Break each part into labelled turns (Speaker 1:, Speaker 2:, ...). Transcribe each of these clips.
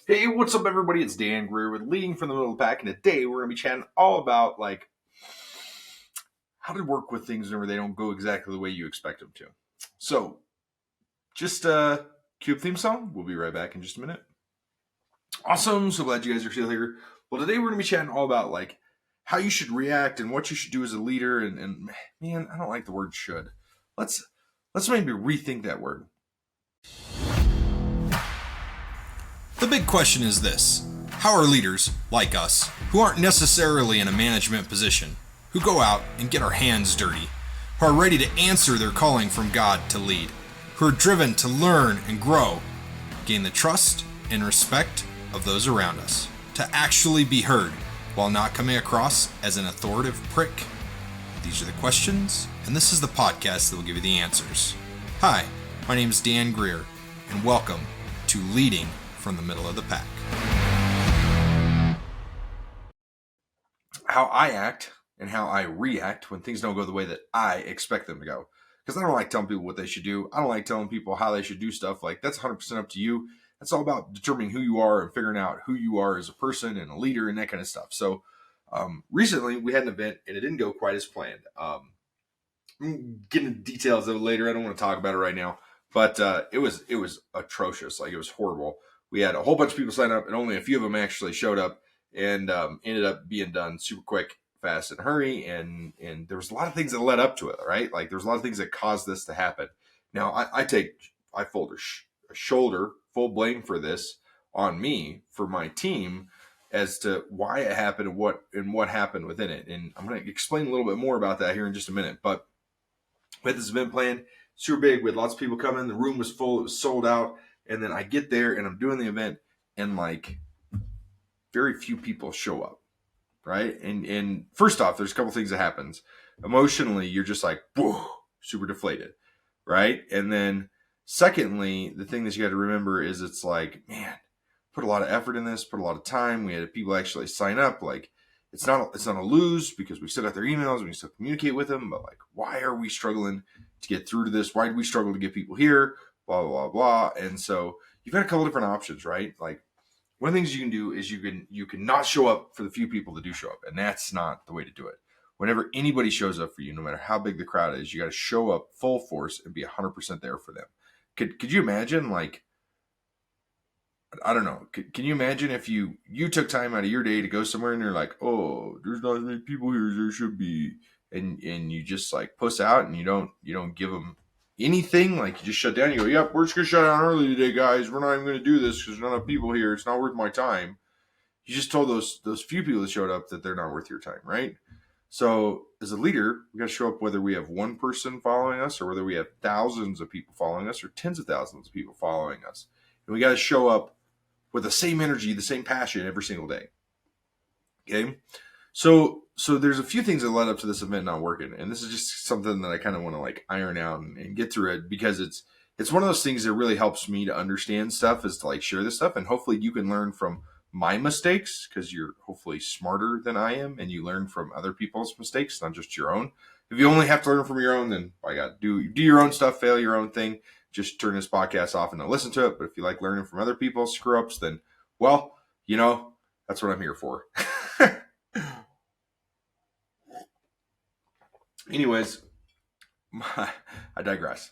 Speaker 1: Hey, what's up, everybody? It's Dan Greer with Leading from the Middle of the Pack, and today we're going to be chatting all about how to work with things whenever they don't go exactly the way you expect them to. So, just cue up theme song. We'll be right back in just a minute. Awesome! So glad you guys are still here. Well, today we're going to be chatting all about how you should react and what you should do as a leader. And man, I don't like the word "should." Let's maybe rethink that word.
Speaker 2: The big question is this: how are leaders, like us, who aren't necessarily in a management position, who go out and get our hands dirty, who are ready to answer their calling from God to lead, who are driven to learn and grow, gain the trust and respect of those around us, to actually be heard while not coming across as an authoritative prick? These are the questions, and this is the podcast that will give you the answers. Hi, my name is Dan Greer, and welcome to Leading from the Middle of the Pack.
Speaker 1: How I act and how I react when things don't go the way that I expect them to go. Because I don't like telling people what they should do. I don't like telling people how they should do stuff. That's 100% up to you. That's all about determining who you are and figuring out who you are as a person and a leader and that kind of stuff. So recently we had an event and it didn't go quite as planned. I'm getting into details of it later. I don't want to talk about it right now. But it was atrocious. It was horrible. We had a whole bunch of people sign up and only a few of them actually showed up, and ended up being done super quick, fast, and hurry. And there was a lot of things that led up to it, right? There was a lot of things that caused this to happen. Now, I fold a shoulder full blame for this on me, for my team, as to why it happened and what happened within it. And I'm going to explain a little bit more about that here in just a minute. But we had this event planned, super big. We had lots of people coming. The room was full. It was sold out. And then I get there and I'm doing the event, and very few people show up, right? And first off, there's a couple things that happens. Emotionally, you're just whoa, super deflated, right? And then secondly, the thing that you got to remember is it's man, put a lot of effort in this, put a lot of time. We had people actually sign up. It's not a lose because we sent out their emails and we still communicate with them. But why are we struggling to get through to this? Why did we struggle to get people here? Blah, blah, blah, blah. And so you've got a couple different options, right? One of the things you can do is you can not show up for the few people that do show up. And that's not the way to do it. Whenever anybody shows up for you, no matter how big the crowd is, you got to show up full force and be 100% there for them. Could you imagine, I don't know. Can you imagine if you took time out of your day to go somewhere and you're oh, there's not as many people here as there should be, and you just puss out and you don't give them anything, you just shut down. You go, yep, we're just gonna shut down early today, guys. We're not even gonna do this because there's not enough people here. It's not worth my time. You just told those few people that showed up that they're not worth your time, right? So as a leader, we got to show up whether we have one person following us or whether we have thousands of people following us or tens of thousands of people following us, and we got to show up with the same energy, the same passion every single day. Okay, so there's a few things that led up to this event not working, and this is just something that I kind of want to iron out and get through it, because it's one of those things that really helps me to understand stuff, is to share this stuff, and hopefully you can learn from my mistakes, because you're hopefully smarter than I am, and you learn from other people's mistakes, not just your own. If you only have to learn from your own, then by God, do your own stuff, fail your own thing. Just turn this podcast off and don't listen to it. But if you like learning from other people's screw-ups, then, well, that's what I'm here for. Anyways, I digress.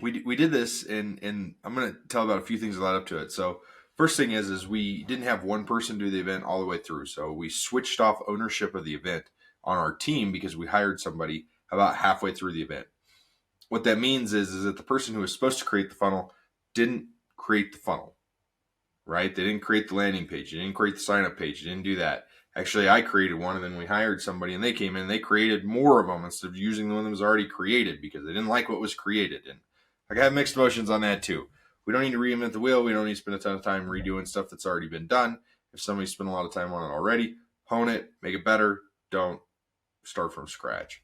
Speaker 1: We did this, and I'm going to tell about a few things that led up to it. So first thing is we didn't have one person do the event all the way through. So we switched off ownership of the event on our team because we hired somebody about halfway through the event. What that means is that the person who was supposed to create the funnel didn't create the funnel, right? They didn't create the landing page. They didn't create the sign-up page. They didn't do that. Actually, I created one, and then we hired somebody, and they came in and they created more of them instead of using the one that was already created because they didn't like what was created. And I have mixed emotions on that too. We don't need to reinvent the wheel. We don't need to spend a ton of time redoing stuff that's already been done. If somebody spent a lot of time on it already, hone it, make it better. Don't start from scratch.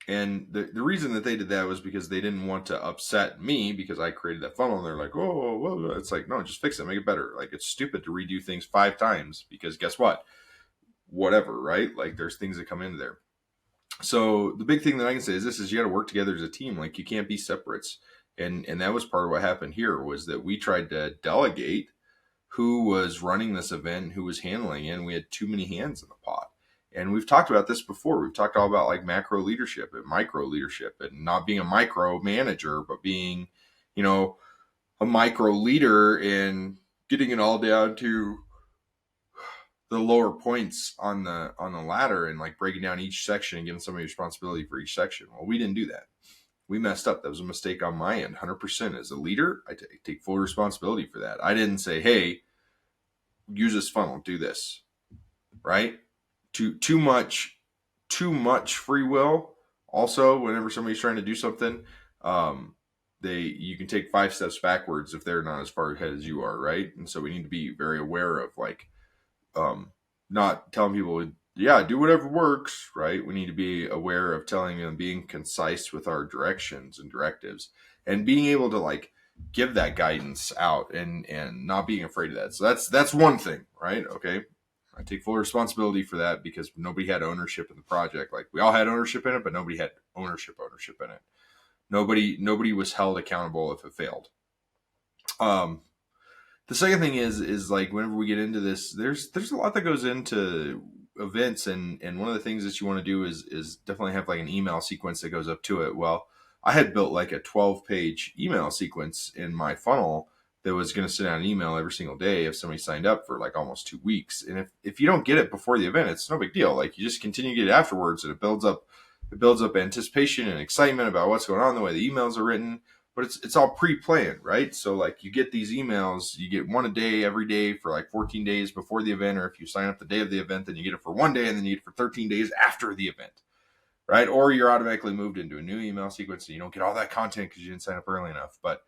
Speaker 1: And the reason that they did that was because they didn't want to upset me because I created that funnel. And they're like, oh, well, it's no, just fix it, make it better. It's stupid to redo things 5 times because guess what? Whatever, right? There's things that come into there. So the big thing that I can say is this: is you got to work together as a team. You can't be separates. And that was part of what happened here, was that we tried to delegate who was running this event, who was handling it, and we had too many hands in the pot. And we've talked about this before. We've talked all about like macro leadership and micro leadership, and not being a micro manager, but being, a micro leader and getting it all down to the lower points on the ladder, and like breaking down each section and giving somebody responsibility for each section. Well, we didn't do that. We messed up. That was a mistake on my end. 100%. As a leader, I take full responsibility for that. I didn't say, hey, use this funnel, do this, right? Too much free will. Also, whenever somebody's trying to do something, you can take 5 steps backwards if they're not as far ahead as you are, right? And so we need to be very aware of like, not telling people, yeah, do whatever works, right? We need to be aware of telling them, being concise with our directions and directives, and being able to like give that guidance out, and not being afraid of that. So that's one thing, right? Okay. I take full responsibility for that, because nobody had ownership in the project. Like, we all had ownership in it, but nobody had ownership in it. Nobody was held accountable if it failed. The second thing is like, whenever we get into this, there's a lot that goes into events, and one of the things that you want to do is definitely have like an email sequence that goes up to it. Well, I had built like a 12-page email sequence in my funnel that was going to send out an email every single day if somebody signed up for like almost 2 weeks. And if you don't get it before the event, it's no big deal. Like, you just continue to get it afterwards, and it builds up anticipation and excitement about what's going on, the way the emails are written. But it's all pre-planned, right? So like, you get these emails, you get one a day every day for like 14 days before the event, or if you sign up the day of the event, then you get it for 1 day, and then you get it for 13 days after the event, right? Or you're automatically moved into a new email sequence, and you don't get all that content because you didn't sign up early enough. But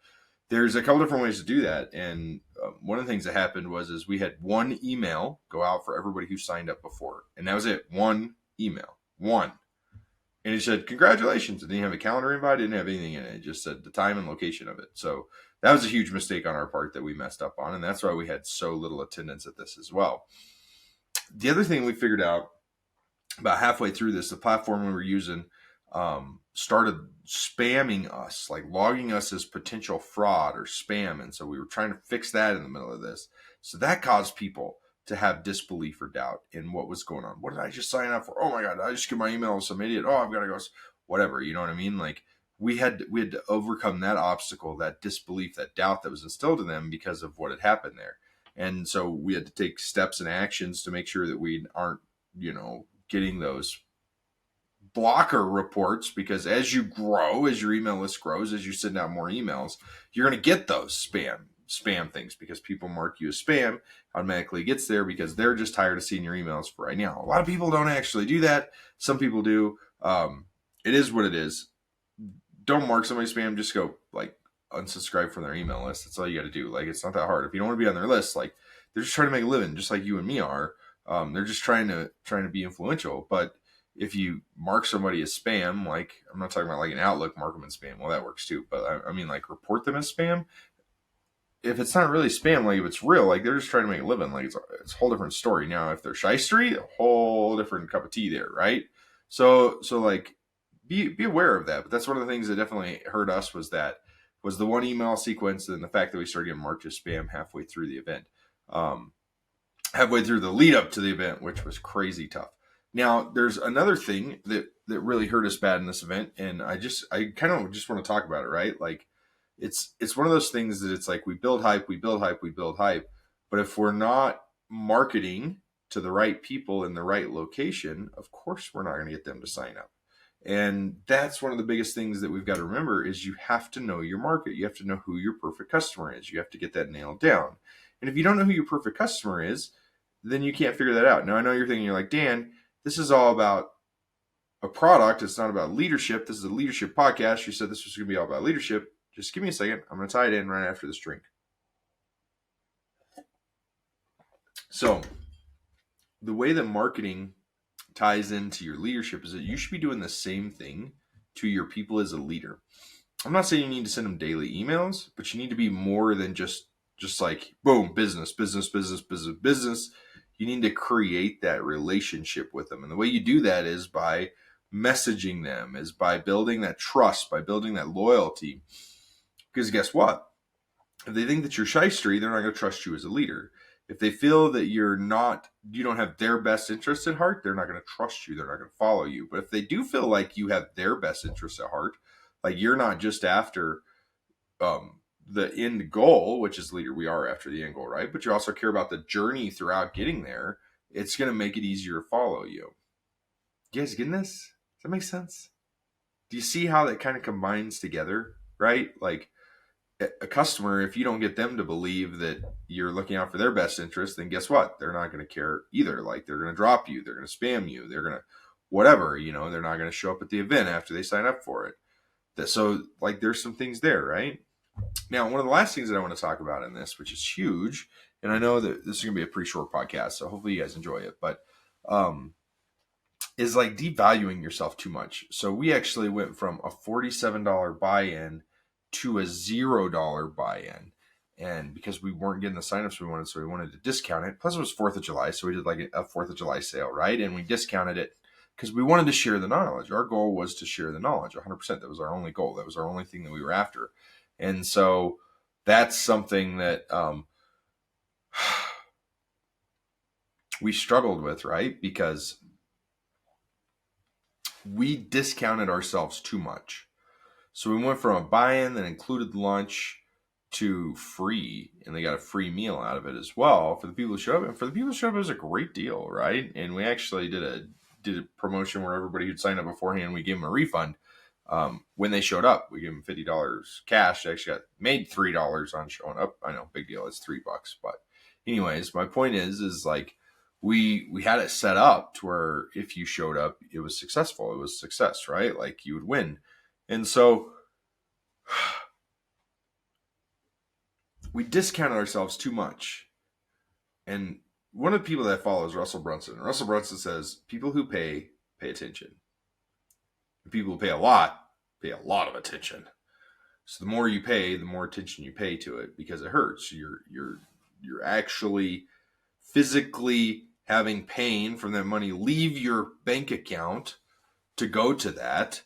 Speaker 1: there's a couple different ways to do that. And one of the things that happened is we had one email go out for everybody who signed up before, and that was it. One email, one. And it said, congratulations. It didn't have a calendar invite. It didn't have anything in it. It just said the time and location of it. So that was a huge mistake on our part that we messed up on. And that's why we had so little attendance at this as well. The other thing we figured out about halfway through this, the platform we were using started spamming us, like logging us as potential fraud or spam. And so we were trying to fix that in the middle of this. So that caused people to have disbelief or doubt in what was going on. What did I just sign up for? Oh my God, I just get my email with some idiot. Oh, I've got to go, whatever. You know what I mean? Like, we had to overcome that obstacle, that disbelief, that doubt that was instilled in them because of what had happened there. And so we had to take steps and actions to make sure that we aren't, getting those blocker reports, because as you grow, as your email list grows, as you send out more emails, you're going to get those spam things, because people mark you as spam. Automatically gets there because they're just tired of seeing your emails for right now. A lot of people don't actually do that. Some people do. It is what it is. Don't mark somebody spam. Just go like unsubscribe from their email list. That's all you got to do. Like, it's not that hard. If you don't want to be on their list, like, they're just trying to make a living, just like you and me are. They're just trying to be influential. But if you mark somebody as spam, like, I'm not talking about like an Outlook, mark them as spam. Well, that works too. But I mean, like, report them as spam. If it's not really spam, like, if it's real, like, they're just trying to make a living, like, it's a whole different story. Now, if they're shystery, a whole different cup of tea there, right? So like, be aware of that. But that's one of the things that definitely hurt us, was the one email sequence, and the fact that we started getting marked as spam halfway through the event, halfway through the lead up to the event, which was crazy tough. Now, there's another thing that really hurt us bad in this event, and I kind of just want to talk about it, right? Like, it's one of those things that it's like, we build hype. But if we're not marketing to the right people in the right location, of course, we're not going to get them to sign up. And that's one of the biggest things that we've got to remember, is you have to know your market. You have to know who your perfect customer is. You have to get that nailed down. And if you don't know who your perfect customer is, then you can't figure that out. Now, I know you're thinking, you're like, Dan, this is all about a product. It's not about leadership. This is a leadership podcast. You said this was going to be all about leadership. Just give me a second. I'm going to tie it in right after this drink. So the way that marketing ties into your leadership is that you should be doing the same thing to your people as a leader. I'm not saying you need to send them daily emails, but you need to be more than just like, boom, business. You need to create that relationship with them. And the way you do that is by messaging them, is by building that trust, by building that loyalty. Because guess what? If they think that you're shystery, they're not going to trust you as a leader. If they feel that you don't have their best interests at heart, they're not going to trust you. They're not going to follow you. But if they do feel like you have their best interests at heart, like you're not just after the end goal, which is leader, we are after the end goal, right? But you also care about the journey throughout getting there. It's going to make it easier to follow you. You guys getting this? Does that make sense? Do you see how that kind of combines together, right? Like a customer, if you don't get them to believe that you're looking out for their best interest, then guess what? They're not going to care either. Like they're going to drop you. They're going to spam you. They're going to whatever, they're not going to show up at the event after they sign up for it. So like there's some things there, right? Now, one of the last things that I want to talk about in this, which is huge, and I know that this is going to be a pretty short podcast, so hopefully you guys enjoy it, but is like devaluing yourself too much. So we actually went from a $47 buy-in to a $0 buy-in. And because we weren't getting the signups we wanted, so we wanted to discount it. Plus it was 4th of July, so we did like a 4th of July sale, right? And we discounted it because we wanted to share the knowledge. Our goal was to share the knowledge 100%. That was our only goal. That was our only thing that we were after. And so that's something that we struggled with, right? Because we discounted ourselves too much. So we went from a buy-in that included lunch to free, and they got a free meal out of it as well for the people who showed up. And for the people who showed up, it was a great deal, right? And we actually did a promotion where everybody who'd signed up beforehand, we gave them a refund. When they showed up, we gave them $50 cash. They actually got made $3 on showing up. I know, big deal. It's $3, but anyways, my point is like we had it set up to where if you showed up, it was successful. It was success, right? Like you would win. And so we discounted ourselves too much. And one of the people that I follow is Russell Brunson. Russell Brunson says, people who pay attention. People who pay a lot of attention. So the more you pay, the more attention you pay to it because it hurts. You're actually physically having pain from that money leave your bank account to go to that,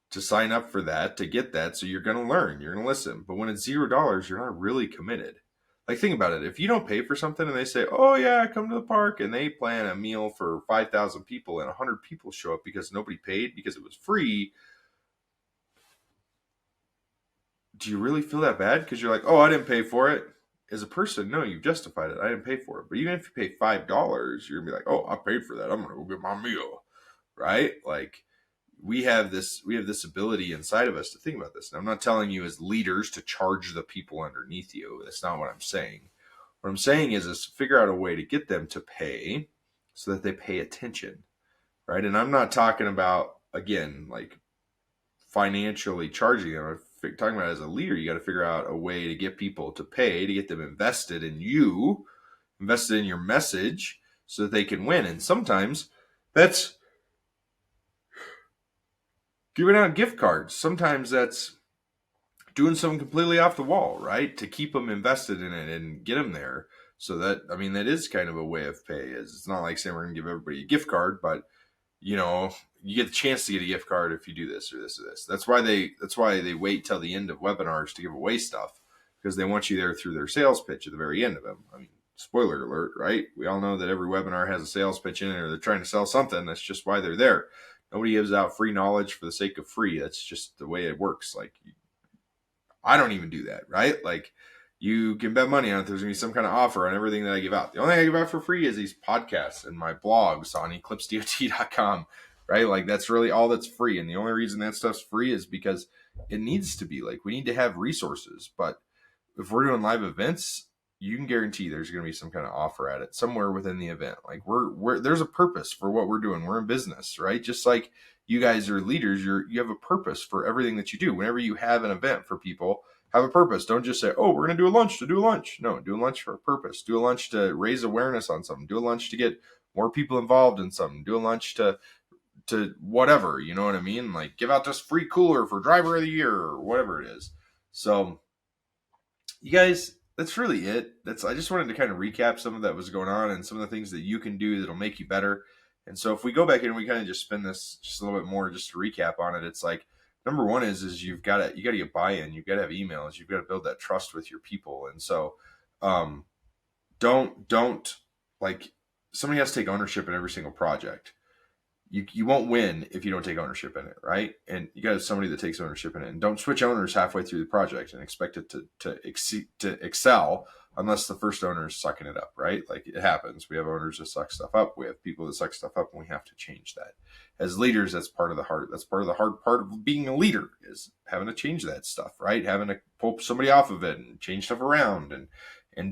Speaker 1: to sign up for that, to get that. So you're going to learn, you're going to listen. But when it's $0, you're not really committed. Like think about it. If you don't pay for something and they say, oh yeah, come to the park, and they plan a meal for 5,000 people and 100 people show up because nobody paid because it was free, do you really feel that bad? Because you're like, oh, I didn't pay for it. As a person, no, you've justified it. I didn't pay for it. But even if you pay $5, you're going to be like, oh, I paid for that. I'm going to go get my meal. Right? Like we have this ability inside of us to think about this. And I'm not telling you as leaders to charge the people underneath you. That's not what I'm saying. What I'm saying is figure out a way to get them to pay so that they pay attention. Right? And I'm not talking about, again, like financially charging them. I'm talking about as a leader, you got to figure out a way to get people to pay, to get them invested in you, invested in your message so that they can win. And sometimes that's giving out gift cards. Sometimes that's doing something completely off the wall, right? To keep them invested in it and get them there. So that, I mean, that is kind of a way of pay. It's not like saying we're going to give everybody a gift card, but you get the chance to get a gift card if you do this or this or this. That's why they wait till the end of webinars to give away stuff, because they want you there through their sales pitch at the very end of them. I mean, spoiler alert, right? We all know that every webinar has a sales pitch in it, or they're trying to sell something. That's just why they're there. Nobody gives out free knowledge for the sake of free. That's just the way it works. Like, I don't even do that, right? Like, you can bet money on it. There's going to be some kind of offer on everything that I give out. The only thing I give out for free is these podcasts and my blogs on eclipsedot.com, right? Like that's really all that's free. And the only reason that stuff's free is because it needs to be. Like we need to have resources. But if we're doing live events, you can guarantee there's going to be some kind of offer at it somewhere within the event. Like there's a purpose for what we're doing. We're in business, right? Just like you guys are leaders, you have a purpose for everything that you do. Whenever you have an event for people, have a purpose. Don't just say, oh, we're going to do a lunch to do a lunch. No, do a lunch for a purpose. Do a lunch to raise awareness on something. Do a lunch to get more people involved in something. Do a lunch to whatever, you know what I mean? Like give out this free cooler for driver of the year or whatever it is. So you guys, that's really it. I just wanted to kind of recap some of that was going on and some of the things that you can do that'll make you better. And so if we go back and we kind of just spin this just a little bit more just to recap on it, it's like, number one is you got to get buy-in. You've got to have emails. You've got to build that trust with your people. And so, don't like, somebody has to take ownership in every single project. You won't win if you don't take ownership in it, right? And you got to have somebody that takes ownership in it. And don't switch owners halfway through the project and expect it to excel unless the first owner is sucking it up, right? Like, it happens. We have owners that suck stuff up. We have people that suck stuff up, and we have to change that. As leaders, that's part of the hard. That's part of the hard part of being a leader, is having to change that stuff, right? Having to pull somebody off of it and change stuff around and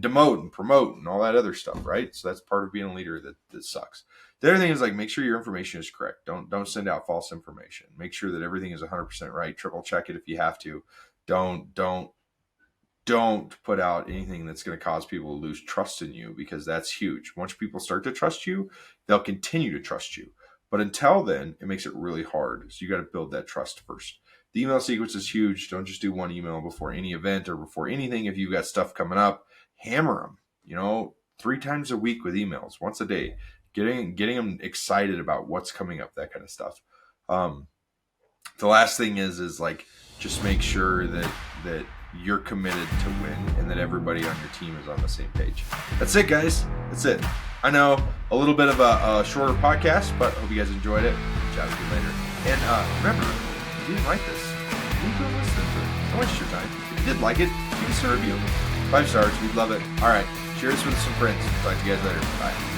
Speaker 1: demote and promote and all that other stuff, right? So that's part of being a leader that sucks. The other thing is, like, make sure your information is correct. Don't send out false information. Make sure that everything is 100% right. Triple check it if you have to. Don't put out anything that's going to cause people to lose trust in you, because that's huge. Once people start to trust you, they'll continue to trust you. But until then, it makes it really hard. So you got to build that trust first. The email sequence is huge. Don't just do one email before any event or before anything. If you've got stuff coming up, hammer them, 3 times a week with emails, once a day, getting them excited about what's coming up, that kind of stuff. The last thing is like, just make sure that you're committed to win and that everybody on your team is on the same page. That's it, guys. That's it. I know, a little bit of a shorter podcast, but I hope you guys enjoyed it. Chat with you later. And remember, if you didn't like this, leave a listen to it. Don't waste your time. If you did like it, give us a review. 5 stars. We'd love it. All right. Cheers with some friends. Talk to you guys later. Bye.